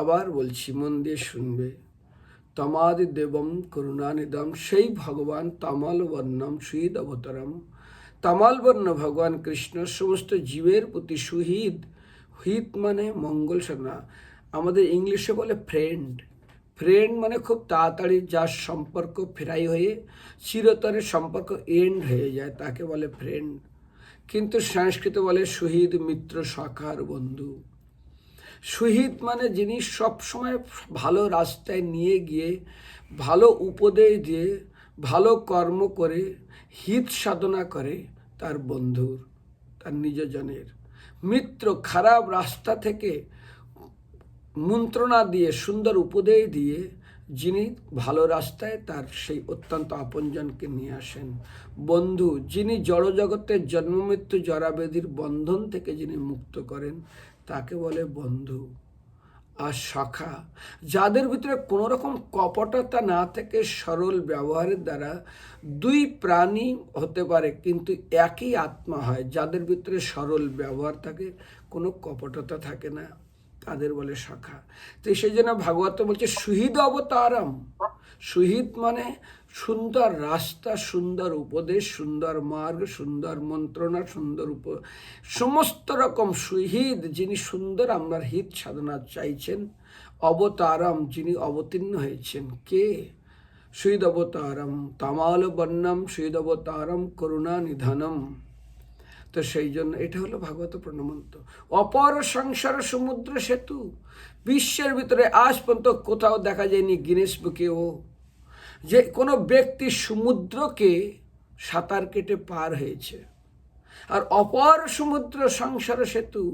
আবার বলছি, মন দিয়ে শুনবে। তমাদি দেবম করুণানিদম, সেই ভগবান তামাল বর্ণম সুহৃদ অবতারম। তামাল বর্ণ ভগবান কৃষ্ণ সমস্ত জীবের প্রতি সুহৃদ। হিত মানে মঙ্গল সাধনা। আমাদের ইংলিশে বলে ফ্রেন্ড। ফ্রেন্ড মানে খুব তাড়াতাড়ি যার সম্পর্ক ফেরাই হয়ে চিরতরে সম্পর্ক এন্ড হয়ে যায় তাকে বলে ফ্রেন্ড। কিন্তু সংস্কৃতে বলে সুহৃদ, মিত্র, সখার বন্ধু। সুহিত মানে যিনি সবসময় ভালো রাস্তায় নিয়ে গিয়ে ভালো উপদেশ দিয়ে ভালো কর্ম করে হিত সাধনা করে তার বন্ধুর, তার নিজজনের। মিত্র খারাপ রাস্তা থেকে মন্ত্রণা দিয়ে সুন্দর উপদেশ দিয়ে যিনি ভালো রাস্তায় তার সেই অত্যন্ত আপনজনকে নিয়ে আসেন। বন্ধু যিনি জড়জগতের জন্মমৃত্যু জরাব্যাধির বন্ধন থেকে যিনি মুক্ত করেন তাকে বলে বন্ধু। আর সখা যাদের ভিতরে কোনো রকম কপটতা না থেকে সরল ব্যবহারের দ্বারা দুই প্রাণী হতে পারে কিন্তু একই আত্মা হয়, যাদের ভিতরে সরল ব্যবহার থাকে, কোনো কপটতা থাকে না, তাদের বলে সখা। তো সেই জন্য ভাগবত বলছে সুহৃদ অবতারম। সুহৃদ মানে সুন্দর রাস্তা, সুন্দর উপদেশ, সুন্দর মার্গ, সুন্দর মন্ত্রণা, সুন্দর সমস্ত রকম সুহৃদ যিনি সুন্দর আপনার হিত সাধনা চাইছেন। অবতারম যিনি অবতীর্ণ হয়েছেন। কে? সুহৃদ অবতারম তামাল বর্ণম সুহৃদ অবতারম করুণা নিধানম। তো সেই জন্য এটা হলো ভাগবত প্রণমন্ত। অপর সংসার সমুদ্র সেতু, বিশ্বের ভিতরে আজ পর্যন্ত কোথাও দেখা যায়নি গিনেস বুকেও যে কোনো ব্যক্তি সমুদ্রকে সাঁতার কেটে পার হয়েছে। আর অপর সমুদ্র সংসার সেতু,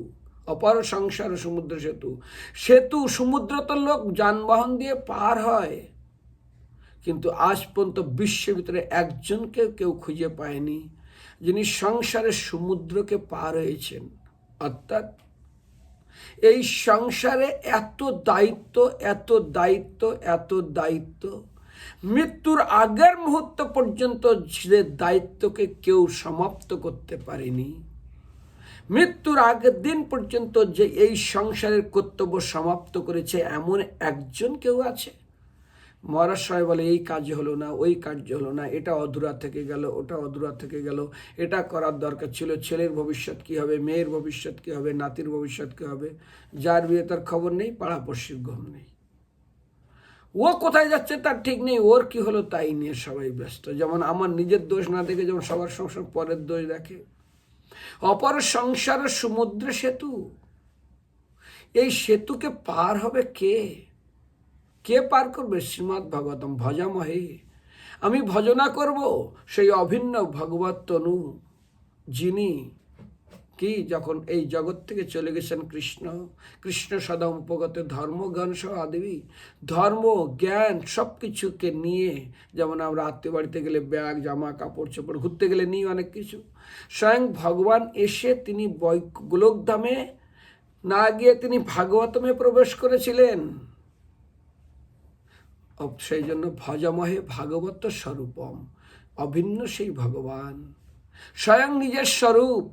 অপর সংসার সমুদ্র সেতু, সেতু সমুদ্র তো লোক যানবাহন দিয়ে পার হয়, কিন্তু আজ পর্যন্ত বিশ্বের ভিতরে একজনকে কেউ খুঁজে পায়নি যিনি সংসারের সমুদ্রকে পার হয়েছেন। অর্থাৎ এই সংসারে এত দায়িত্ব, এত দায়িত্ব, এত দায়িত্ব, মৃত্যুর আগের মুহূর্ত পর্যন্ত যে দায়িত্বকে কেউ সমাপ্ত করতে পারেনি, মৃত্যুর আগের দিন পর্যন্ত যে এই সংসারের কর্তব্য সমাপ্ত করেছে এমন একজন কেউ আছে। মরার সময় বলে এই কাজ হলো না, ওই কার্য হলো না, এটা অধুরা থেকে গেল, ওটা অধুরা থেকে গেল, এটা করার দরকার ছিল, ছেলের ভবিষ্যৎ কী হবে, মেয়ের ভবিষ্যৎ কী হবে, নাতির ভবিষ্যৎ কী হবে, যার বিয়ে তার খবর নেই, পাড়াপড়শির ঘুম নেই, ও কোথায় যাচ্ছে তার ঠিক নেই, ওর কি হলো তাই নিয়ে সবাই ব্যস্ত। যেমন আমার নিজের দোষ না দেখে যেমন সবার সংসার পরের দোষ দেখে। অপর সংসার সমুদ্র সেতু, এই সেতুকে পার হবে কে? কে পার করবে? শ্রীমদ্ ভাগবতম ভজামহে। আমি ভজনা করব সেই অভিন্ন ভগবত তনু যিনি কি যখন এই জগৎ থেকে চলে গেছেন কৃষ্ণ, কৃষ্ণ সদা উপগত ধর্ম জ্ঞান সহ আদেবী, ধর্ম জ্ঞান সব কিছুকে নিয়ে, যেমন আমরা আত্মীয় বাড়িতে গেলে ব্যাগ জামা কাপড় চোপড়, ঘুরতে গেলে নিই অনেক কিছু, স্বয়ং ভগবান এসে তিনি গোলকধামে না গিয়ে তিনি ভাগবতমে প্রবেশ করেছিলেন। সেই জন্য ভজমহে ভাগবত স্বরূপম, অভিন্ন সেই ভগবান স্বয়ং নিজের স্বরূপ,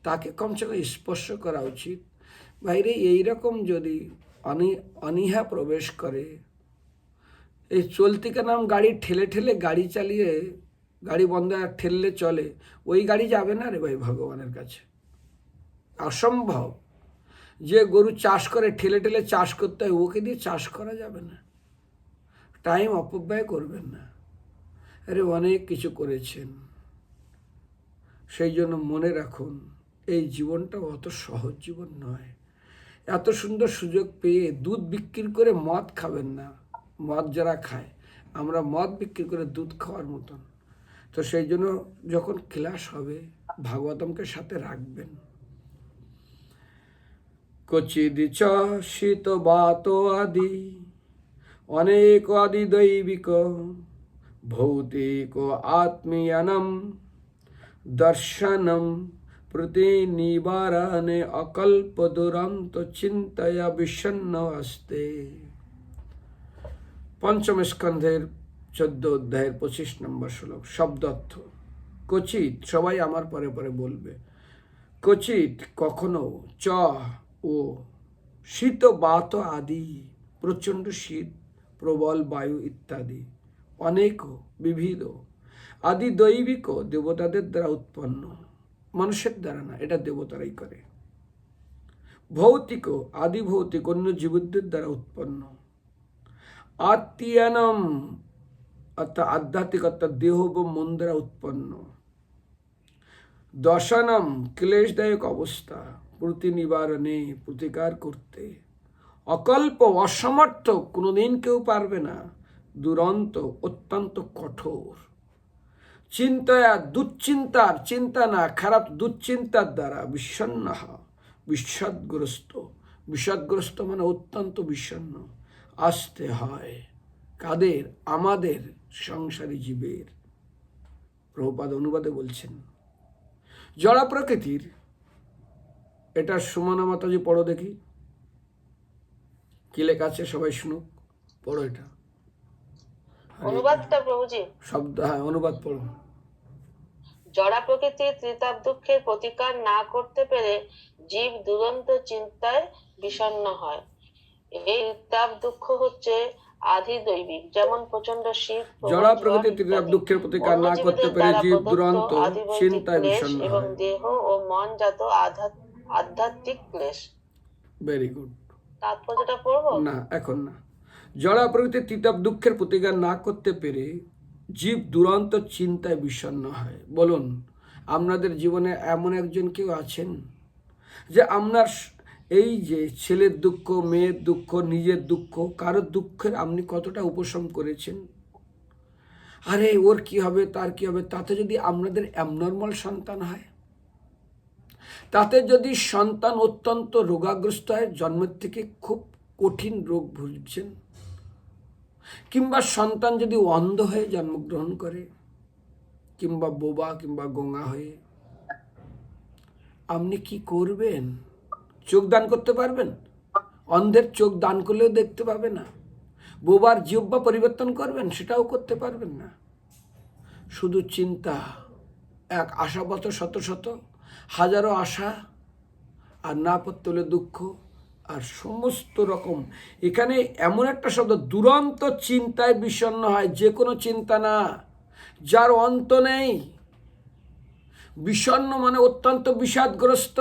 তাকে কমসে কম স্পর্শ করা উচিত। বাইরে এইরকম যদি অনীহা প্রবেশ করে, এই চলতিকে নাম গাড়ি ঠেলে ঠেলে গাড়ি চালিয়ে, গাড়ি বন্ধ আর ঠেললে চলে, ওই গাড়ি যাবে না রে ভাই ভগবানের কাছে, অসম্ভব। যে গরু চাষ করে ঠেলে ঠেলে চাষ করতে হয়, ওকে দিয়ে চাষ করা যাবে না। টাইম অপব্যয় করবেন না। আরে অনেক কিছু করেছেন, সেই জন্য মনে রাখুন এই জীবনটা অত সহজ জীবন নয়। এত সুন্দর সুযোগ পেয়ে দুধ বিক্রি করে মদ খাবেন না। মদ যারা খায়, আমরা মদ বিক্রি করে দুধ খাওয়ার মতন। তো সেই জন্য যখন ক্লাস হবে ভাগবতমকে সাথে রাখবেন। কচিদিচ শীত বাত আদি অনেক আদি দৈবিক ভৌতিক আত্মীয়ানম দর্শনম প্রতি নিবারণে অকল্প দুরন্ত চিন্তয়া বিষণ্ণ আসতে। পঞ্চম স্কন্ধের 14 অধ্যায়ের 25 নম্বর শ্লোক। শব্দার্থ কচিত, সবাই আমার পরে পরে বলবে। কচিত কখনো, চ ও শীত বাত আদি, প্রচণ্ড শীত, প্রবল বায়ু ইত্যাদি, অনেক বিবিধ আদি দৈবিক দেবতাদের দ্বারা উৎপন্ন, মানুষের দ্বারা না, এটা দেবতারাই করে। ভৌতিক আদি ভৌতিক অন্য জীবদের দ্বারা উৎপন্ন। আত্মীয়ানম অর্থাৎ আধ্যাত্মিক অর্থাৎ দেহ বা মন দ্বারা উৎপন্ন। দশানম ক্লেশদায়ক অবস্থা, প্রতি নিবারণে প্রতিকার করতে। অকল্প অসমর্থ, কোনোদিন কেউ পারবে না। দুরন্ত অত্যন্ত কঠোর। চিন্তায়া দুশ্চিন্তার, চিন্তা না খারাপ দুশ্চিন্তার দ্বারা বিষণ্ণ, বিষাদগ্রস্ত। বিষাদগ্রস্ত মানে অত্যন্ত বিষণ্ণ আসতে হয়। কাদের? আমাদের সংসারী জীবের। প্রভুপাদ অনুবাদে বলছেন জড়া প্রকৃতির, এটা সুমনা মাতাজি পড়ো দেখি কি লেখা আছে, সবাই শুনুক, পড়ো এটা অনুবাদটা প্রভুজি। শব্দ, হ্যাঁ অনুবাদ পড়ো। জড়া প্রকৃতির ত্রিতাপ দুঃখের প্রতিকার না করতে পেরে জীব দুরন্ত চিন্তায় বিষণ্ণ হয়। এই ত্রিতাপ দুঃখ হচ্ছে আধি দৈবিক, যেমন প্রচন্ড শীত, জড়া প্রকৃতির ত্রিতাপ দুঃখের প্রতিকার না করতে পেরে জীব দুরন্ত চিন্তায় বিষণ্ণ এবং হয়। দেহ ও মন জাত আধ্যাত্মিক ক্লেশ। Very good. তাৎপর্যটা পড়বো? না, এখন না। জড়া প্রকৃতির ত্রিতাপ দুঃখের প্রতিকার না করতে পেরে জীব দুরন্ত চিন্তায় বিষণ্ণ হয়। বলুন, আপনাদের জীবনে এমন একজন কেউ আছেন যে আপনার এই যে ছেলের দুঃখ, মেয়ের দুঃখ, নিজের দুঃখ, কারোর দুঃখের আপনি কতটা উপশম করেছেন? আরে ওর কি হবে, তার কি হবে, তাতে যদি আপনাদের অ্যাবনর্মাল সন্তান হয়, তাতে যদি সন্তান অত্যন্ত রোগাগ্রস্ত হয়, জন্মের থেকে খুব কঠিন রোগ ভুগছেন, কিংবা সন্তান যদি অন্ধ হয়ে জন্মগ্রহণ করে, কিংবা বোবা কিংবা গোঙা হয়ে, আপনি কি করবেন? চোখ দান করতে পারবেন? অন্ধের চোখ দান করলেও দেখতে পাবে না। বোবার জিহ্বা পরিবর্তন করবেন? সেটাও করতে পারবেন না। শুধু চিন্তা, এক আশাবত শত শত, হাজারো আশা, আর না পড়তে হলে দুঃখ, আর সমস্ত রকম। এখানে এমন একটা শব্দ, দুরন্ত চিন্তায় বিষণ্ণ হয়। যে কোনো চিন্তা না, যার অন্ত নেই। বিষণ্ণ মানে অত্যন্ত বিষাদগ্রস্ত।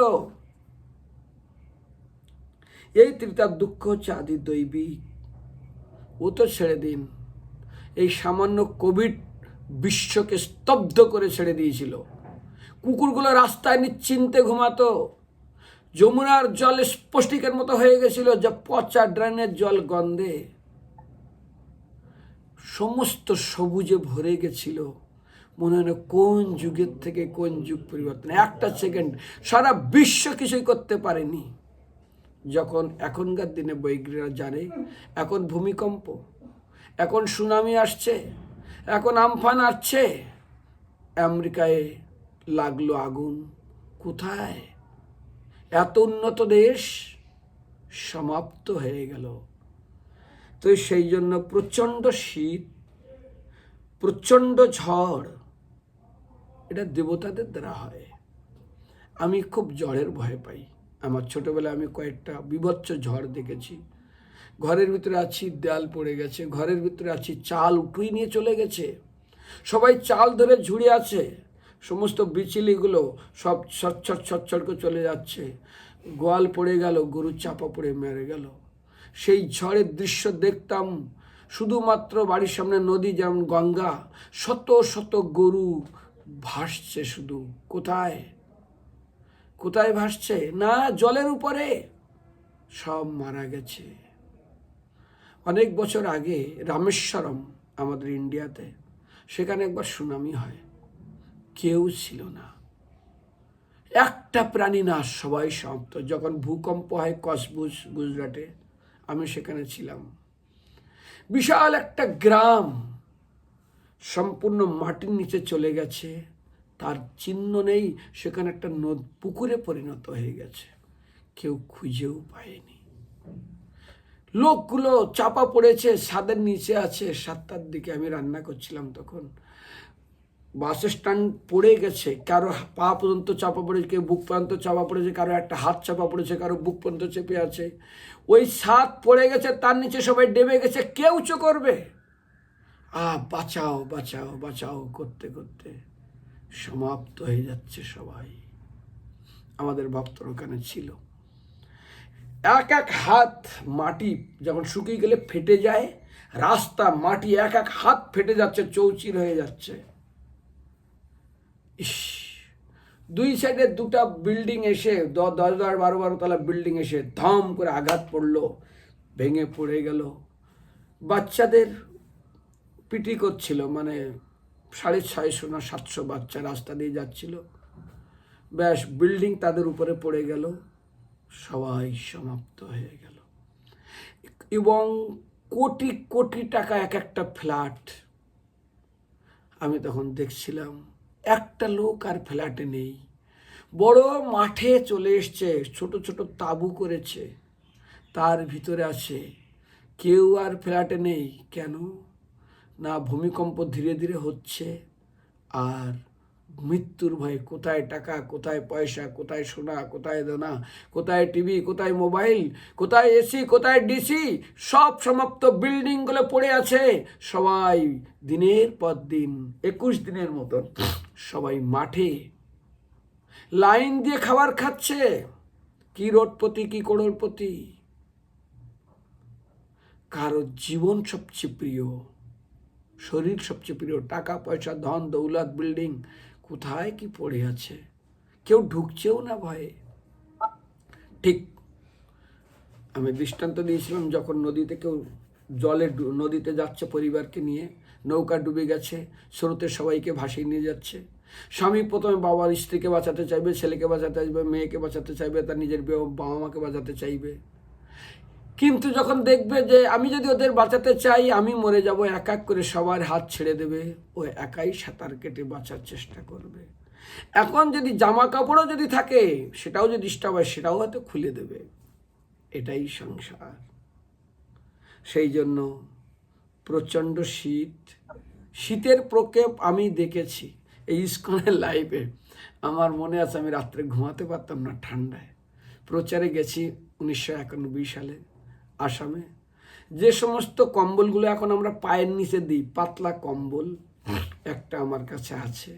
এই ত্রিতাপ দুঃখ হচ্ছে আদি দৈবিক। ও তো ছেড়ে দিন, এই সামান্য কোভিড বিশ্বকে স্তব্ধ করে ছেড়ে দিয়েছিল। কুকুরগুলো রাস্তায় নিশ্চিন্তে ঘুমাতো। যমুনার জল স্পষ্টিকের মতো হয়ে গেছিল, যা পচা ড্রেনের জল গন্ধে। সমস্ত সবুজে ভরে গেছিল। মনে হয় কোন যুগের থেকে কোন যুগ পরিবর্তন। একটা সেকেন্ড সারা বিশ্ব কিছুই করতে পারেনি। যখন এখনকার দিনে বৈজ্ঞানিকরা জানে এখন ভূমিকম্প, এখন সুনামি আসছে, এখন আমফান আসছে, আমেরিকায় লাগলো আগুন, কোথায়? এত উন্নত দেশ সমাপ্ত হয়ে গেল। তো সেই জন্য প্রচণ্ড শীত, প্রচণ্ড ঝড়, এটা দেবতাদের দ্বারা হয়। আমি খুব ঝড়ের ভয় পাই। আমার ছোটবেলায় আমি কয়েকটা বিভৎস ঝড় দেখেছি। ঘরের ভিতরে আছি, দেয়াল পড়ে গেছে, ঘরের ভিতরে আছি, চাল উঠুই নিয়ে চলে গেছে, সবাই চাল ধরে ঝুড়ে আছে, সমস্ত বিচিলিগুলো সব ছটছট ছটছট করে চলে যাচ্ছে, গোয়াল পড়ে গেল, গরু চাপা পড়ে মেরে গেল। সেই ঝড়ের দৃশ্য দেখতাম। শুধুমাত্র বাড়ির সামনে নদী, যেমন গঙ্গা, শত শত গরু ভাসছে। শুধু কোথায় কোথায় ভাসছে? না, জলের উপরে সব মারা গেছে। অনেক বছর আগে রামেশ্বরম, আমাদের ইন্ডিয়াতে, সেখানে একবার সুনামি হয়, কেউ ছিল না, একটা প্রাণী না, সবাই সমাপ্ত। যখন ভূকম্প হয় কসবুজ, গুজরাটে, আমি সেখানে ছিলাম। বিশাল একটা গ্রাম সম্পূর্ণ মাটির নিচে চলে গেছে, তার চিহ্ন নেই। সেখানে একটা পুকুরে পরিণত হয়ে গেছে, কেউ খুঁজেও পায়নি। লোকগুলো চাপা পড়েছে, ছাদের নিচে আছে। 7টার দিকে আমি রান্না করছিলাম, তখন বাস স্ট্যান্ড পড়ে গেছে, কারো পা পর্যন্ত চাপা পড়েছে, কেউ বুক পর্যন্ত চাপা পড়েছে, কারো একটা হাত চাপা পড়েছে, কারো বুক পর্যন্ত চেপে আছে। ওই ছাদ পড়ে গেছে, তার নিচে সবাই ডেবে গেছে, কেউ উঁচু করবে? বাঁচাও বাঁচাও বাঁচাও করতে করতে সমাপ্ত হয়ে যাচ্ছে সবাই। আমাদের ভক্তর ওখানে ছিল, এক এক হাত মাটি যখন শুকিয়ে গেলে ফেটে যায়, রাস্তা মাটি এক এক হাত ফেটে যাচ্ছে, চৌচির হয়ে যাচ্ছে। ইস, দুই সাইডে দুটা বিল্ডিং এসে 10-12 তলা বিল্ডিং এসে ধম করে আঘাত পড়লো, ভেঙে পড়ে গেল। বাচ্চাদের পিটি করছিল, মানে 650 না 700 বাচ্চা রাস্তা দিয়ে যাচ্ছিল, ব্যাস বিল্ডিং তাদের উপরে পড়ে গেল, সবাই সমাপ্ত হয়ে গেল। এবং কোটি কোটি টাকা এক একটা ফ্ল্যাট। আমি তখন দেখছিলাম একটা লোক আর ফ্ল্যাটে নেই, বড় মাঠে চলে এসছে, ছোট ছোট তাঁবু করেছে, তার ভিতরে আছে, কেউ আর ফ্ল্যাটে নেই। কেন না, ভূমিকম্প ধীরে ধীরে হচ্ছে, আর মৃত্যুর ভয়ে কোথায় টাকা, কোথায় পয়সা, কোথায় সোনা, কোথায় দানা, কোথায় টিভি, কোথায় মোবাইল, কোথায় এসি, কোথায় ডিসি, সব সমাপ্ত, বিল্ডিংগুলো পড়ে আছে। সবাই দিনের পর দিন 21 দিনের মতন সবাই মাঠে লাইন দিয়ে খাবার খাচ্ছে। কি রোডপতি, কি করোড়পতি, কারো জীবন সবচেয়ে প্রিয়, শরীর সবচেয়ে প্রিয়, টাকা পয়সা ধন দৌলত বিল্ডিং কোথায় কি পড়ে আছে, কেউ ঢুকছেও না ভয়ে। ঠিক আমি দৃষ্টান্ত দিয়েছিলাম, যখন নদীতে কেউ নদীতে যাচ্ছে পরিবারকে নিয়ে, নৌকা ডুবে গেছে, স্রোতে সবাইকে ভাসিয়ে নিয়ে যাচ্ছে। স্বামী প্রথমে বাবার স্ত্রীকে বাঁচাতে চাইবে, ছেলেকে বাঁচাতে চাইবে, মেয়েকে বাঁচাতে চাইবে, তার নিজের বাবা মাকে বাঁচাতে চাইবে। কিন্তু যখন দেখবে যে আমি যদি ওদের বাঁচাতে চাই, আমি মরে যাব, এক এক করে সবার হাত ছেড়ে দেবে, ও একাই সাঁতার কেটে বাঁচার চেষ্টা করবে। এখন যদি জামা কাপড়ও যদি থাকে, সেটাও যদি ডিস্টার্ব হয়, সেটাও হয়তো খুলে দেবে। এটাই সংসার। সেই জন্য প্রচণ্ড শীতের প্রকোপ আমি দেখেছি এই ইস্কনের লাইভে। আমার মনে আছে, আমি রাত্রে ঘুমাতে পারতাম না ঠান্ডায়। প্রচারে গেছি 1991 সালে আসামে। যে সমস্ত কম্বলগুলো এখন আমরা পায়ের নিচে দিই, পাতলা কম্বল একটা আমার কাছে আছে।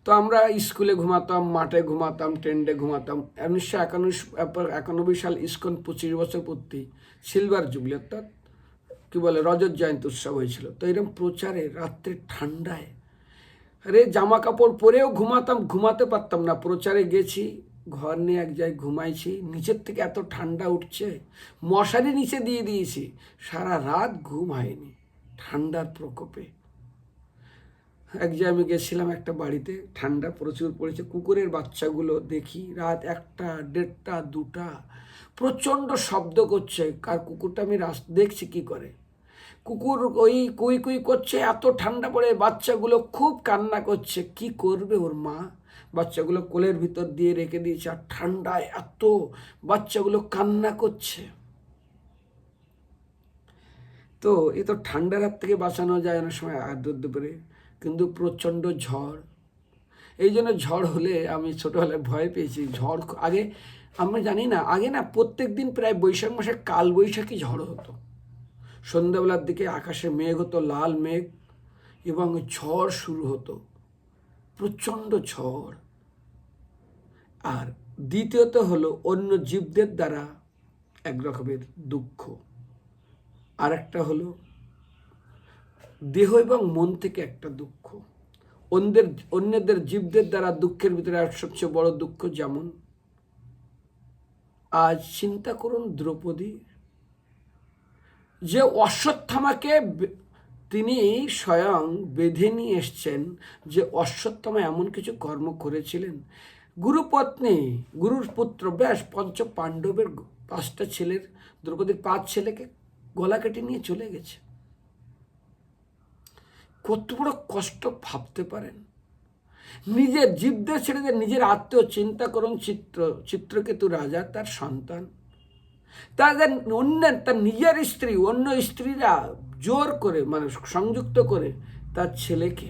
তো আমরা স্কুলে ঘুমাতাম, মাঠে ঘুমাতাম, ট্রেন্ডে ঘুমাতাম। 1991 সাল ইস্কন 25 বছর পূর্তি, সিলভার জুবলি, অর্থাৎ কি বলে রজত জয়ন্তী উৎসব হয়েছিল। তো এরকম প্রচারে রাত্রে ঠান্ডায় জামা কাপড় পরেও ঘুমাতে পারতাম না। প্রচারে গেছি, ঘর নিয়ে এক জায়গায় ঘুমাইছি, নিচের থেকে এত ঠান্ডা উঠছে, মশারি নিচে দিয়ে দিয়েছি, সারা রাত ঘুম হয়নি ঠান্ডার প্রকোপে। এক জায়গায় আমি গেছিলাম একটা বাড়িতে, ঠান্ডা প্রচুর পড়েছে, কুকুরের বাচ্চাগুলো দেখি রাত 1টা, 1:30, 2টা প্রচণ্ড শব্দ করছে। আর কুকুরটা আমি দেখছি কি করে, কুকুর ওই কুই কুই করছে, এত ঠান্ডা পড়ে, বাচ্চাগুলো খুব কান্না করছে। কি করবে ওর মা, বাচ্চাগুলো কোলের ভিতর দিয়ে রেখে দিয়েছে, আর ঠান্ডায় এত বাচ্চাগুলো কান্না করছে। তো এ তো ঠান্ডার হাত থেকে বাঁচানো যায় না সময় দুপুরে, কিন্তু প্রচণ্ড ঝড়। এই জন্য ঝড় হলে আমি ছোটোবেলায় ভয় পেয়েছি। ঝড় আগে আমরা জানি না, আগে না প্রত্যেক দিন প্রায় বৈশাখ মাসে কাল বৈশাখী ঝড় হতো। সন্ধ্যাবেলার দিকে আকাশে মেঘ হতো, লাল মেঘ, এবং ঝড় শুরু হতো, প্রচণ্ড ঝড়। আর দ্বিতীয়ত হলো অন্য জীবদের দ্বারা এক রকমের দুঃখ, আর একটা হলো দেহ এবং মন থেকে একটা দুঃখ। অন্যদের জীবদের দ্বারা দুঃখের ভিতরে আর সবচেয়ে বড় দুঃখ, যেমন আজ চিন্তা করুন দ্রৌপদী, যে অশ্বত্থামাকে তিনি স্বয়ং বেঁধে নিয়ে এসছেন, যে অশ্বত্থামা এমন কিছু কর্ম করেছিলেন, গুরুপত্নী, গুরুর পুত্র, ব্যাস পঞ্চপাণ্ডবের 5টা ছেলের, দ্রৌপদীর 5 ছেলেকে গলা কেটে নিয়ে চলে গেছে। কত বড় কষ্ট ভাবতে পারেন। নিজের জীবদের ছেড়ে দিয়ে নিজের আত্মীয়, চিন্তা করুন, চিত্রকেতু রাজা, তার সন্তান, তার নিজের স্ত্রী, অন্য স্ত্রীরা জোর করে, মানে সংযুক্ত করে তার ছেলেকে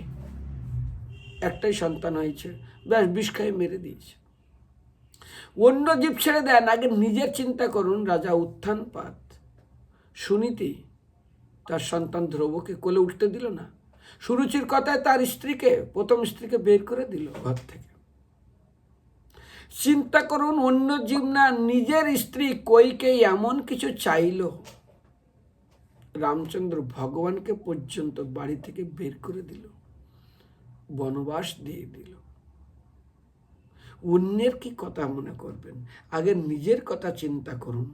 একটাই সন্তান হয়েছে, ব্যাস বিষ খাইয়ে মেরে দিয়েছে। অন্য জীব ছেড়ে দেন, আগে নিজের চিন্তা করুন। রাজা উত্থানপাদ সুনীতি তার সন্তান ধ্রুবকে কোলে উঠতে দিল না। সুরুচির কথায় তার স্ত্রীকে, প্রথম স্ত্রীকে বের করে দিল ঘর থেকে। চিন্তা করুন, অন্য জীব না, নিজের স্ত্রী কইকেই এমন কিছু চাইল, রামচন্দ্র ভগবানকে পর্যন্ত বাড়ি থেকে বের করে দিল, বনবাস দিয়ে দিল। অন্যের কি কথা মনে করবেন, আগে নিজের কথা চিন্তা করুন।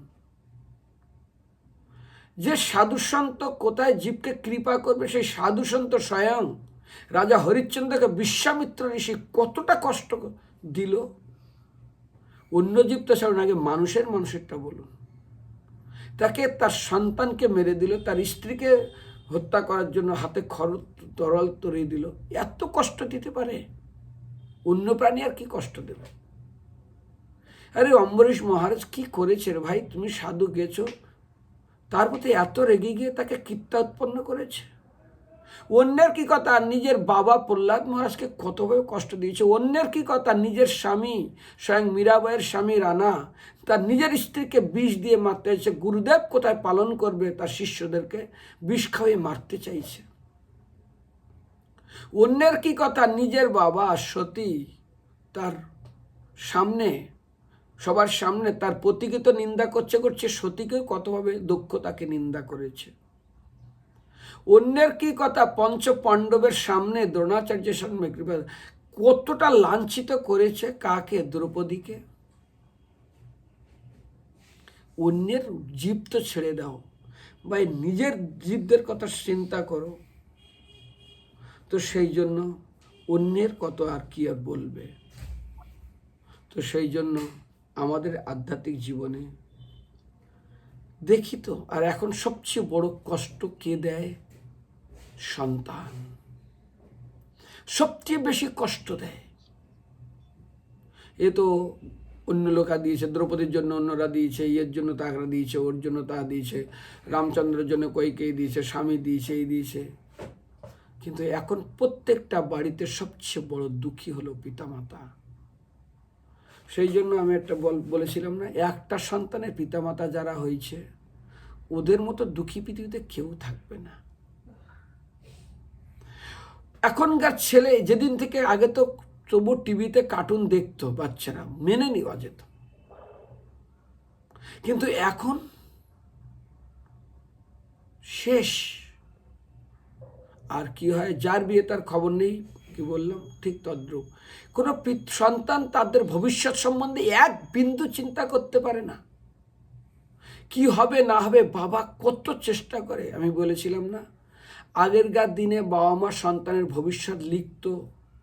যে সাধুসন্ত কোথায় জীবকে কৃপা করবে, সেই সাধুসন্ত স্বয়ং রাজা হরিশ্চন্দ্রকে বিশ্বামিত্র ঋষি কতটা কষ্ট দিল। অন্য জীব তো ছাড়ুন, আগে মানুষেরটা বলুন। তাকে তার সন্তানকে মেরে দিল, তার স্ত্রীকে হত্যা করার জন্য হাতে তরল তরিয়ে দিল। এত কষ্ট দিতে পারে? অন্য প্রাণী আর কি কষ্ট দেবে? আরে অম্বরীশ মহারাজ কি করেছে রে ভাই? তুমি সাধু গেছো, তার প্রতি এত রেগে গিয়ে তাকে কীর্তা উৎপন্ন করেছে। অন্যের কি কথা, নিজের বাবা প্রহ্লাদ মহারাজকে কতভাবে কষ্ট দিয়েছে। অন্যের কি কথা, নিজের স্বামী স্বয়ং মীরাবাইয়ের স্বামী রানা তার নিজের স্ত্রীকে বিষ দিয়ে মারতে চাইছে। গুরুদেব কোথায় পালন করবে, তার শিষ্যদেরকে বিষ খাওয়িয়ে মারতে চাইছে। অন্যের কি কথা, নিজের বাবা সতী তার সামনে, সবার সামনে তার পতিকে তো নিন্দা করছে, সতীকেও কতভাবে দক্ষতাকে নিন্দা করেছে। অন্যের কি কথা, পঞ্চ পাণ্ডবের সামনে দ্রোণাচার্যের সামনে কতটা লাঞ্ছিত করেছে, কাকে? দ্রৌপদীকে। অন্যের জীব তো ছেড়ে দাও ভাই, নিজের জীবদের কথা চিন্তা করো। তো সেই জন্য অন্যের কত আর কি আর বলবে। তো সেই জন্য আমাদের আধ্যাত্মিক জীবনে দেখি তো, আর এখন সবচেয়ে বড় কষ্ট কে দেয়? সন্তান সবচেয়ে বেশি কষ্ট দেয়। এ তো অন্য লোকা দিয়েছে, দ্রৌপদীর জন্য অন্যরা দিয়েছে, এর জন্য তারা দিয়েছে, ওর জন্য তা দিয়েছে, রামচন্দ্রের জন্য কইকেই দিয়েছে, স্বামী দিয়েছে, এই দিয়েছে। কিন্তু এখন প্রত্যেকটা বাড়িতে সবচেয়ে বড় দুঃখী হলো পিতামাতা। সেই জন্য আমি একটা বলেছিলাম না, একটা সন্তানের পিতামাতা যারা হয়েছে, ওদের মতো দুঃখী পৃথিবীতে কেউ থাকবে না। এখনকার ছেলে, যেদিন থেকে, আগে তো তবু টিভিতে কার্টুন দেখতো বাচ্চারা, মেনে নেওয়া যেত, কিন্তু এখন শেষ। আর কি হয়, যার বিয়ে তার খবর নেই, কি বললাম ঠিক তদ্রূপ। কোনো সন্তান তাদের ভবিষ্যৎ সম্বন্ধে এক বিন্দু চিন্তা করতে পারে না। কি হবে না হবে, বাবা কত চেষ্টা করে। আমি বলেছিলাম না, আগেরকার দিনে বাবা মা সন্তানের ভবিষ্যৎ লিখতো,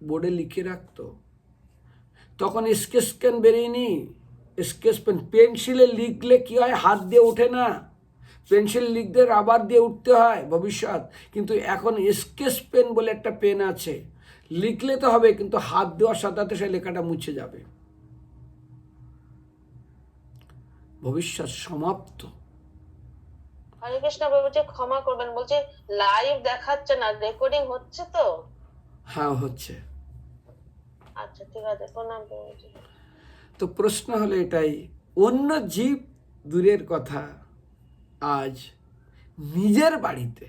বোর্ডে লিখে রাখতো। তখন স্কেচ পেন বেরিয়েনি, স্কেচ পেন, পেন্সিলে লিখলে কি হয়, হাত দিয়ে ওঠে না। পেন্সিল লিখতে রাবার দিয়ে উঠতে হয় ভবিষ্যৎ। কিন্তু এখন স্কেচ পেন বলে একটা পেন আছে, লিখলে তো হবে, কিন্তু হাত দেওয়ার সাথে সাথে সেই লেখাটা মুছে যাবে, ভবিষ্যৎ সমাপ্ত। হরে কৃষ্ণ বাবুজি, ক্ষমা করবেন, বলছে লাইভ দেখাচ্ছে না, রেকর্ডিং হচ্ছে তো? হ্যাঁ হচ্ছে। আচ্ছা ঠিক আছে, প্রণাম বাবুজি। তো প্রশ্ন হলো এটাই, অন্য জীব দূরের কথা, আজ নিজের বাড়িতে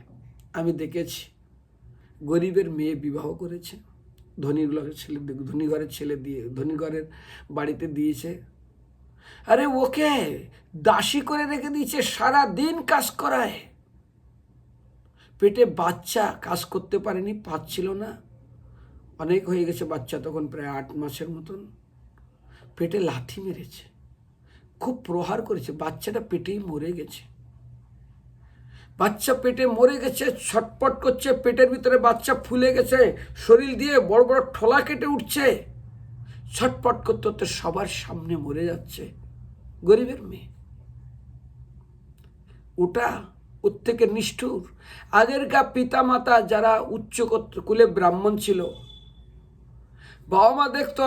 আমি দেখেছি গরিবের মেয়ে বিবাহ করেছে, ধনী ঘরের ছেলে দিয়ে ধনী ঘরের বাড়িতে দিয়েছে। আরে ওকে দাসী করে রেখে দিয়েছে, সারা দিন কাজ করায়। পেটে বাচ্চা, কাজ করতে পারেনি, পাচ্ছিল না, অনেক হয়ে গেছে বাচ্চা, তখন প্রায় 8 মাসের মতন। পেটে লাথি মেরেছে, খুব প্রহার করেছে, বাচ্চাটা পেটেই মরে গেছে। বাচ্চা পেটে মরে গেছে, ছটপট করছে, পেটের ভিতরে বাচ্চা ফুলে গেছে, শরীর দিয়ে বড় বড় ঠোলা কেটে উঠছে, ছটপট করতে করতে সবার সামনে মরে যাচ্ছে। গরিবের মেয়ে ওটা, ওর থেকে নিষ্ঠুর। আগেরকার পিতা মাতা যারা উচ্চ কুলে ব্রাহ্মণ ছিল, বাবা মা দেখতো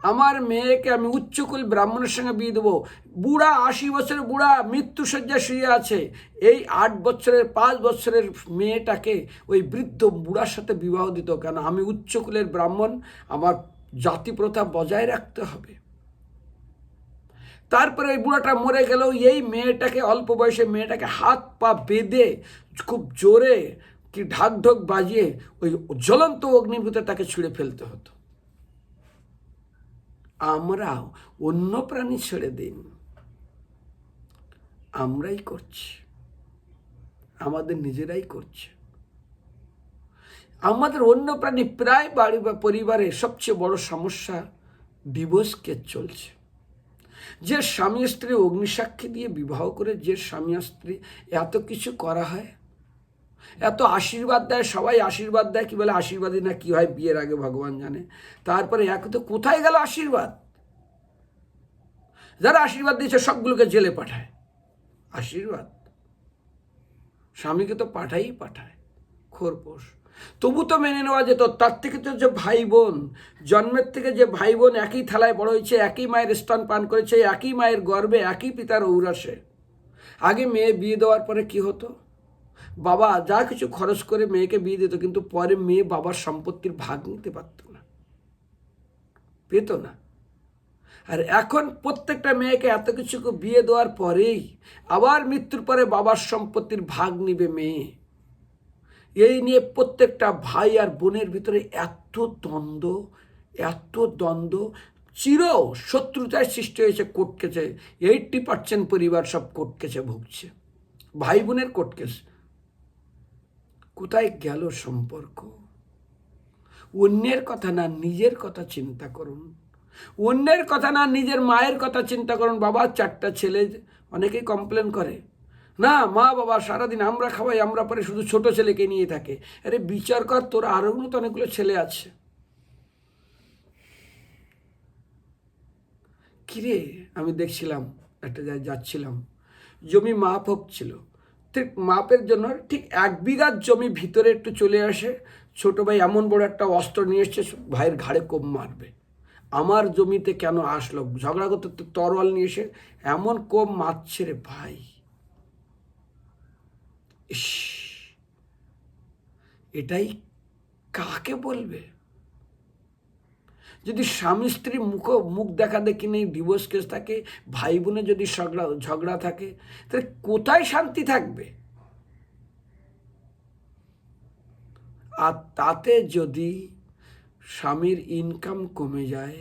আমার মেয়েকে আমি উচ্চকুল ব্রাহ্মণের সঙ্গে বিয়ে দেবো, বুড়া 80 বছরের বুড়া মৃত্যুশয্যায় শুয়ে আছে, এই 5 বছরের মেয়েটাকে ওই বৃদ্ধ বুড়ার সাথে বিবাহ দিত কেন? আমি উচ্চকুলের ব্রাহ্মণ, আমার জাতি প্রথা বজায় রাখতে হবে। তারপরে ওই বুড়াটা মরে গেল, এই মেয়েটাকে, অল্প বয়সে মেয়েটাকে হাত পা বেঁধে খুব জোরে কি ঢাক ঢোক বাজিয়ে ওই জ্বলন্ত অগ্নির ভিতরে তাকে ছুঁড়ে ফেলতে হতো। আমরা অন্য প্রাণী ছেড়ে দিন, আমরাই করছি, আমাদের নিজেরাই করছে। আমাদের অন্য প্রাণী প্রায় বাড়ি বা পরিবারে সবচেয়ে বড় সমস্যা ডিভোর্স কেস চলছে। যে স্বামী স্ত্রী অগ্নিসাক্ষী দিয়ে বিবাহ করে, যে স্বামী স্ত্রী এত কিছু করা হয়, এত আশীর্বাদ দেয়, সবাই আশীর্বাদ দেয়, কি বলে আশীর্বাদই না কি হয় বিয়ের আগে ভগবান জানে। তারপরে এক তো কোথায় গেল আশীর্বাদ? যারা আশীর্বাদ দিয়েছে সবগুলোকে জেলে পাঠায়। আশীর্বাদ স্বামীকে তো পাঠায় খোরপোশ। তবু তো মেনে নেওয়া যেত। তার থেকে তো যে ভাই বোন, জন্মের থেকে যে ভাই বোন একই থালায় বড় হয়েছে, একই মায়ের স্তন পান করেছে, একই মায়ের গর্ভে, একই পিতার ঔরসে। আগে মেয়ে বিয়ে দেওয়ার পরে কি হতো? বাবা যা কিছু খরচ করে মেয়েকে বিয়ে দিত, কিন্তু পরে মেয়ে বাবার সম্পত্তির ভাগ নিতে পারত না, পেত না। আর এখন প্রত্যেকটা মেয়েকে এত কিছু বিয়ে দেওয়ার পরেই আবার মৃত্যুর পরে বাবার সম্পত্তির ভাগ নিবে মেয়ে। এই নিয়ে প্রত্যেকটা ভাই আর বোনের ভিতরে এত দ্বন্দ্ব, চির শত্রুতায় সৃষ্টি হয়েছে। কোর্ট কেসে 80% পরিবার সব কোর্ট কেসে ভুগছে, ভাই বোনের কোর্ট কেস। কোথায় গেল সম্পর্ক? অন্যের কথা না নিজের কথা চিন্তা করুন, অন্যের কথা না নিজের মায়ের কথা চিন্তা করুন। বাবা 4টা ছেলে, অনেকেই কমপ্লেন করে, না মা বাবা সারাদিন আমরা খাওয়াই, আমরা পরে শুধু ছোট ছেলেকে নিয়ে থাকে। আরে বিচার কর, তোর আরও তো অনেকগুলো ছেলে আছে। কিরে, আমি দেখছিলাম একটা জায়গায় যাচ্ছিলাম, জমি মাপ হচ্ছিল, ঠিক মাপের জন্য ঠিক 1 বিঘা জমি ভিতরে একটু চলে আসে, ছোট ভাই এমন বড় একটা অস্ত্র নিয়ে এসছে, ভাইয়ের ঘাড়ে কোপ মারবে। আমার জমিতে কেন আসলো? ঝগড়া করতে তরোয়াল নিয়ে এসে এমন কোপ মারছে রে ভাই। ইস, এটাই কাকে বলবে? যদি স্বামী স্ত্রী মুখ দেখা দেখি নেই, ডিভোর্স কেস থাকে, ভাই বোনে যদি ঝগড়া থাকে, তাহলে কোথায় শান্তি থাকবে? আর তাতে যদি স্বামীর ইনকাম কমে যায়,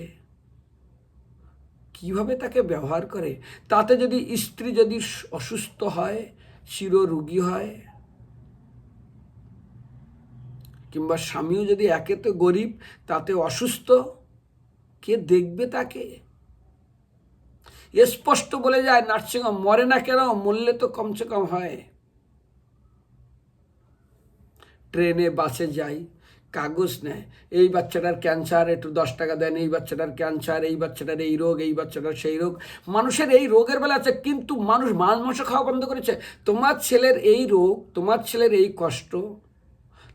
কিভাবে তাকে ব্যবহার করে, তাতে যদি স্ত্রী যদি অসুস্থ হয়, চিররোগী হয়, কিংবা স্বামীও যদি একে তো গরিব তাতে অসুস্থ, কে দেখবে তাকে? স্পষ্ট বলে যায় নার্সিংহোম, মরে না কেন, মরলে তো কমসে কম হয়। ট্রেনে বাসে যাই, কাগজ নেয়, এই বাচ্চাটার ক্যান্সার, একটু 10 টাকা দেন, এই বাচ্চাটার ক্যান্সার, এই বাচ্চাটার এই রোগ, এই বাচ্চাটার সেই রোগ। মানুষের এই রোগের বেলা আছে, কিন্তু মানুষ মাংস খাওয়া বন্ধ করেছে। তোমার ছেলের এই রোগ, তোমার ছেলের এই কষ্ট,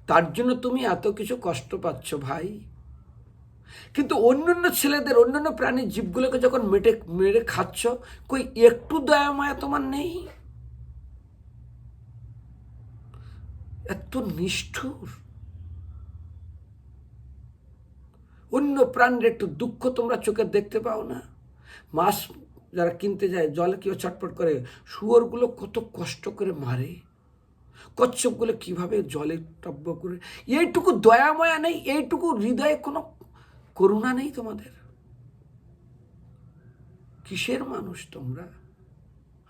তার জন্য তুমি এত কিছু কষ্ট পাচ্ছ ভাই। কিন্তু অন্যান্য ছেলেদের, অন্যান্য প্রাণীর জীবগুলোকে যখন মেরে খাচ্ছ, কই একটু দয়া মায়া তোমার নেই? এত নিষ্ঠুর। অন্য প্রাণীর একটু দুঃখ তোমরা চোখে দেখতে পাও না? মাছ যারা কিনতে যায়, জলে কেউ ছটফট করে, শুয়োরগুলো কত কষ্ট করে মারে, কচ্ছপগুলো কিভাবে জলে টব্য করে, এইটুকু দয়া মায়া নেই, এইটুকু হৃদয়ে কোনো করুণা নেই তোমাদের? কিসের মানুষ তোমরা?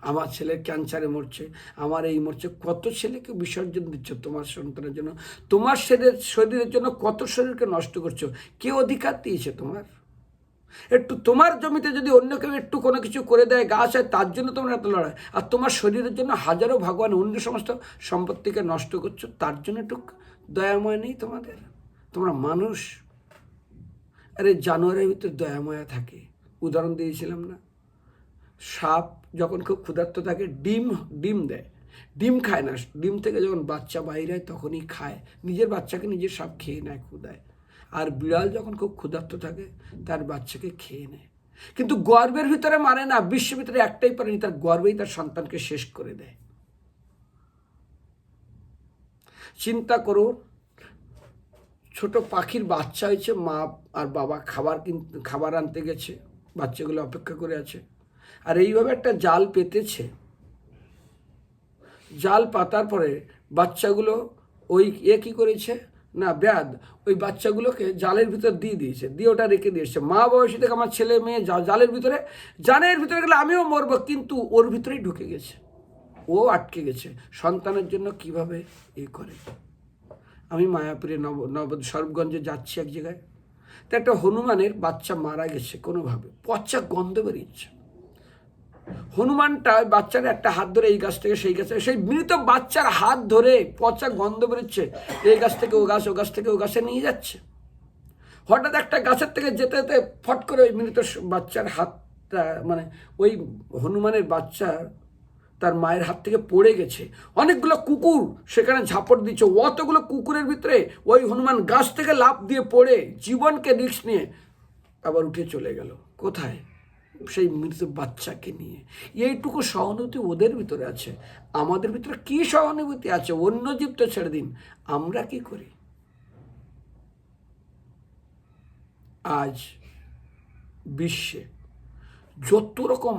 আমার ছেলের ক্যান্সারে মরছে, আমার এই মরছে, কত ছেলেকে বিসর্জন দিচ্ছ তোমার সন্তানের জন্য, তোমার শরীরের জন্য কত শরীরকে নষ্ট করছো। কে অধিকার দিয়েছে তোমার? একটু তোমার জমিতে যদি অন্য কেউ একটু কোনো কিছু করে দেয়, গাছ হয়, তার জন্য তোমরা এত লড়াই, আর তোমার শরীরের জন্য হাজারো ভগবান অন্য সমস্ত সম্পত্তিকে নষ্ট করছো, তার জন্য একটু দয়াময় নেই তোমাদের? তোমরা মানুষ? আরে জানোয়ারের ভিতরে দয়াময়া থাকে। উদাহরণ দিয়েছিলাম না, সাপ যখন খুব ক্ষুধার্ত থাকে ডিম দেয়, ডিম খায় না, ডিম থেকে যখন বাচ্চা বাইরে হয় তখনই খায়, নিজের বাচ্চাকে নিজের সাপ খেয়ে নেয় ক্ষুধায়। আর বিড়াল যখন খুব ক্ষুধার্ত থাকে তার বাচ্চাকে খেয়ে নেয়, কিন্তু গর্ভের ভিতরে মারে না। বিশ্বের ভিতরে একটাই প্রাণী তার গর্ভেই তার সন্তানকে শেষ করে দেয়। চিন্তা করুন, ছোট পাখির বাচ্চা হয়েছে, মা আর বাবা খাবার আনতে গেছে, বাচ্চাগুলো অপেক্ষা করে আছে, আর এইভাবে একটা জাল পেতেছে। জাল পাতার পরে বাচ্চাগুলো ওই কি করেছে না, ব্যাধ ওই বাচ্চাগুলোকে জালের ভিতর দিয়ে দিয়েছে, দিয়ে ওটা রেখে দিয়েছে। মা বয়সী থেকে আমার ছেলে মেয়ে জালের ভিতরে, জালের ভিতরে গেলে আমিও মরবো, কিন্তু ওর ভিতরেই ঢুকে গেছে, ও আটকে গেছে। সন্তানের জন্য কিভাবে করে। আমি মায়াপুরে সরবগঞ্জে যাচ্ছি এক জায়গায়, তো একটা হনুমানের বাচ্চা মারা গেছে কোনোভাবে, পচা গন্ধ বেরিয়েছে। হনুমানটা বাচ্চার একটা হাত ধরে এই গাছ থেকে সেই গাছে, সেই মৃত বাচ্চার হাত ধরে পচা গন্ধ বেরোচ্ছে, এই গাছ থেকে ও গাছ, ও গাছ থেকে ও গাছে নিয়ে যাচ্ছে। হঠাৎ একটা গাছের থেকে যেতে যেতে ফট করে ওই মৃত বাচ্চার হাতটা, মানে ওই হনুমানের বাচ্চার তার মায়ের হাত থেকে পড়ে গেছে। অনেকগুলো কুকুর সেখানে ঝাপট দিচ্ছে, অতগুলো কুকুরের ভিতরে ওই হনুমান গাছ থেকে লাফ দিয়ে পড়ে জীবনকে রিস্ক নিয়ে আবার উঠে চলে গেল। কোথায়? সেই মৃত বাচ্চাকে নিয়ে। এইটুকু সহানুভূতি ওদের ভিতরে আছে, আমাদের ভিতরে কি সহানুভূতি আছে? অন্য জীব তো ছেড়ে দিন, আমরা কি করি? আজ বিশ্বে যত রকম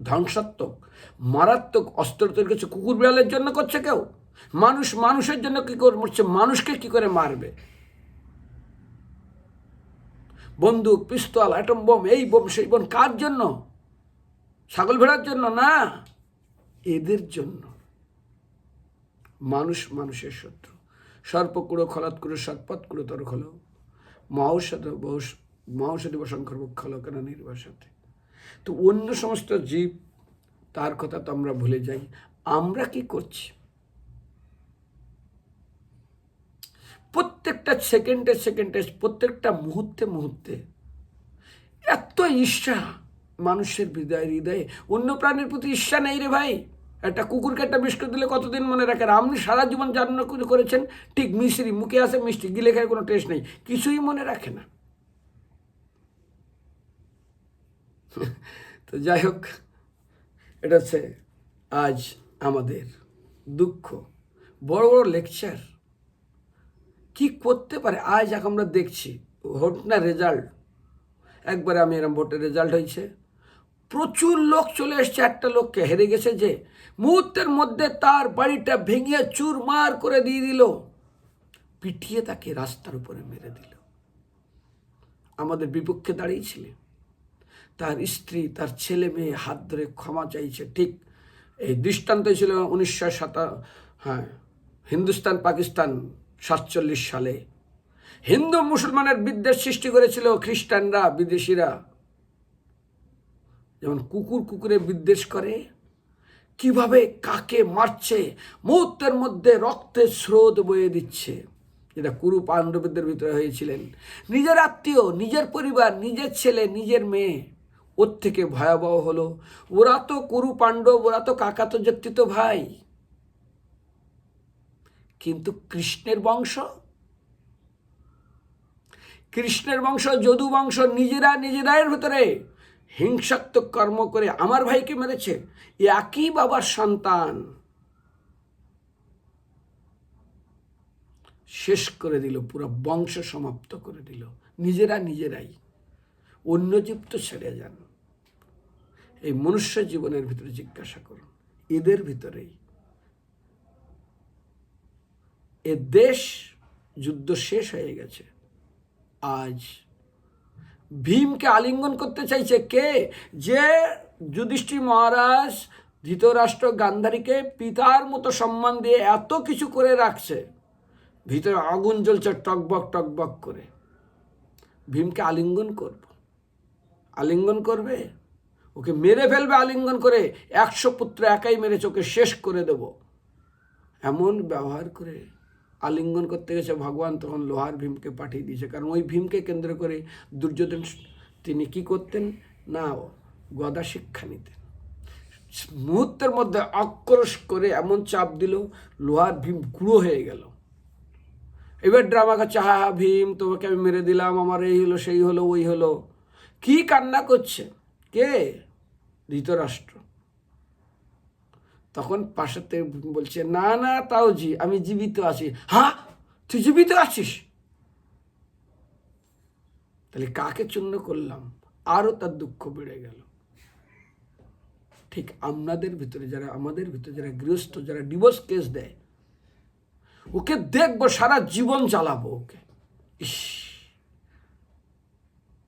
ধ্বংসাত্মক মারাত্মক অস্ত্র তৈরি করছে, কুকুর বিড়ালের জন্য করছে কেউ, মানুষের জন্য কি করে মরছে, মানুষকে কি করে মারবে? বন্দুক, পিস্তল, অ্যাটম বোম, এই বোম সেই বোম, কার জন্য? ছাগল ভেড়ার জন্য না, এদের জন্য। মানুষের শত্রু। সর্পকুড়ো খলাৎকুড়ো সৎপৎকুড়ো তর খলো, মহৌষধি বসংকর খলো কেন নির্বাসাতে। তো অন্য সমস্ত জীব, তার কথা তো আমরা ভুলে যাই। আমরা কি করছি? প্রত্যেকটা সেকেন্ডে, প্রত্যেকটা মুহূর্তে এত ঈর্ষা মানুষের হৃদয়ে। অন্য প্রাণীর প্রতি ঈর্ষা নেই রে ভাই। একটা কুকুরকে একটা বিস্কুট দিলে কতদিন মনে রাখেন? আপনি সারা জীবন রান্না করেছেন, ঠিক মিশ্রি, মুখে আসে মিষ্টি, গিলে খায় কোনো টেস্ট নেই, কিছুই মনে রাখে না। তো যাই হোক, এটা হচ্ছে আজ আমাদের দুঃখ। বড় বড় লেকচার কি করতে পারে আজ আমরা দেখছি। ভোট না রেজাল্ট, একবারে আমি এরকম ভোটের রেজাল্ট হয়েছে, প্রচুর লোক চলে এসছে, একটা লোককে হেরে গেছে যে মুহূর্তের মধ্যে তার বাড়িটা ভেঙে চুরমার করে দিয়ে দিল, পিটিয়ে তাকে রাস্তার উপরে মেরে দিল। আমাদের বিপক্ষে দাঁড়িয়েছিলেন, তার স্ত্রী, তার ছেলে মেয়ে হাত ধরে ক্ষমা চাইছে। ঠিক এই দৃষ্টান্ত ছিল 1947, হিন্দুস্তান পাকিস্তান 47 সালে হিন্দু মুসলমানের বিদ্বেষ সৃষ্টি করেছিল খ্রিস্টানরা, বিদেশিরা। যেমন কুকুরে বিদ্বেষ করে, কিভাবে কাকে মারছে, মুহূর্তের মধ্যে রক্তের স্রোত বয়ে দিচ্ছে, যেটা কুরু পাণ্ডবদের ভিতরে হয়েছিলেন। নিজের আত্মীয়, নিজের পরিবার, নিজের ছেলে, নিজের মেয়ে, ওর থেকে ভয়াবহ হলো ওরা তো কুরু পাণ্ডব, ওরা তো কাকাতো জ্যোতিত ভাই, কিন্তু কৃষ্ণের বংশ যদু বংশ নিজেদের ভিতরে হিংসাত্মক কর্ম করে আমার ভাইকে মেরেছে। একই বাবার সন্তান, শেষ করে দিল, পুরো বংশ সমাপ্ত করে দিল নিজেরাই। অন্য জীব তো ছেড়ে যান, এই মনুষ্য জীবনের ভিতরে জিজ্ঞাসা করুন, এদের ভিতরেই এ দেশ যুদ্ধ শেষ হয়ে গেছে। আজ ভীমকে আলিঙ্গন করতে চাইছে কে? যে যুধিষ্ঠির মহারাজ ধৃতরাষ্ট্র গান্ধারীকে পিতার মতো সম্মান দিয়ে এত কিছু করে রাখছে, ভিতরে আগুন জ্বলছে টকবক করে। ভীমকে আলিঙ্গন করবে, ওকে মেরে ফেলবে আলিঙ্গন করে, 100 পুত্র একাই মেরেছে, ওকে শেষ করে দেব, এমন ব্যবহার করে আলিঙ্গন করতে গেছে। ভগবান তখন লোহার ভীমকে পাঠিয়ে দিয়েছে, কারণ ওই ভীমকে কেন্দ্র করে দুর্যোধন তিনি কি করতেন না, গদা শিক্ষা নিতেন। মুহূর্তের মধ্যে আক্রোশ করে এমন চাপ দিল, লোহার ভীম গুঁড়ো হয়ে গেল। এবার ড্রামা করছে, হা হা ভীম তোমাকে আমি মেরে দিলাম, আমার এই হলো সেই হলো ওই হলো। কি কান্না করছে? কে? ধৃতরাষ্ট্র। তখন পাশেতে বলছে, না না তাও জি আমি জীবিত আছি। হ্যাঁ তুই জীবিত আছিস? তাহলে কাকে চূর্ণ করলাম? আরো তার দুঃখ বেড়ে গেল। ঠিক আমাদের ভিতরে যারা, আমাদের ভিতরে যারা গৃহস্থ, যারা ডিভোর্স কেস দেয়, ওকে দেখবো সারা জীবন জ্বালাবো ওকে। ইস,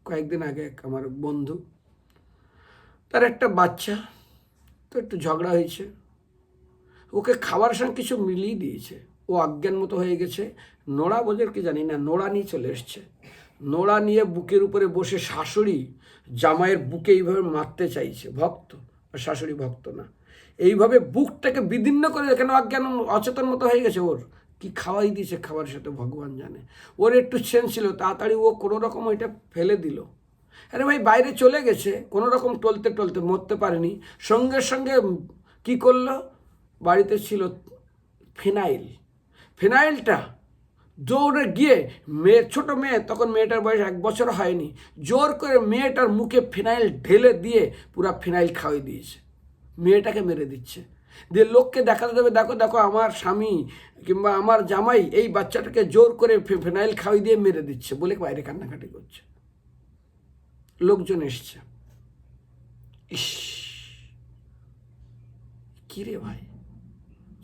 কয়েকদিন আগে আমার বন্ধু, তার একটা বাচ্চা, তো একটু ঝগড়া হয়েছে, ওকে খাবার সঙ্গে কিছু মিলিয়ে দিয়েছে, ও অজ্ঞান মতো হয়ে গেছে। নোড়া বোঝের কি জানি না, নোড়া নিয়ে চলে এসছে। নোড়া নিয়ে বুকের উপরে বসে শাশুড়ি জামাইয়ের বুকে এইভাবে মারতে চাইছে। ভক্ত, আর শাশুড়ি ভক্ত না। এইভাবে বুকটাকে বিদীর্ণ করে, কেন অজ্ঞান অচেতন মতো হয়ে গেছে। ওর কি খাওয়াই দিয়েছে, খাবার সাথে ভগবান জানে। ওর একটু সেন্স ছিল, তাড়াতাড়ি ও কোনো রকম ওইটা ফেলে দিল। আরে ভাই বাইরে চলে গেছে, কোনো রকম টলতে টলতে, মরতে পারেনি। সঙ্গে সঙ্গে কি করলো, বাড়িতে ছিল ফিনাইল, ফিনাইলটা দৌড়ে গিয়ে ছোট মেয়ে, তখন মেয়েটার বয়স 1 বছর হয়নি, জোর করে মেয়েটার মুখে ফিনাইল ঢেলে দিয়ে পুরা ফিনাইল খাওয়াই দিয়েছে। মেয়েটাকে মেরে দিচ্ছে, দিয়ে লোককে দেখাতে দেবে, দেখো দেখো আমার স্বামী কিংবা আমার জামাই এই বাচ্চাটাকে জোর করে ফিনাইল খাওয়াই দিয়ে মেরে দিচ্ছে, বলে বাইরে কান্নাকাটি করছে। লোকজন এসছে। ইস, কিরে ভাই!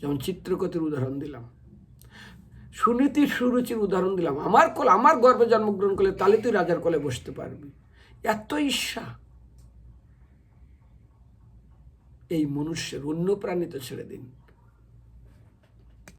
যেমন চিত্রকথের উদাহরণ দিলাম, সুনীতি সুরুচির উদাহরণ দিলাম। আমার গর্ভে জন্মগ্রহণ করলে তাহলে তুই রাজার কোলে বসতে পারবি। এত ঈর্ষা এই মনুষ্যের। অন্য প্রাণী তো ছেড়ে দিন।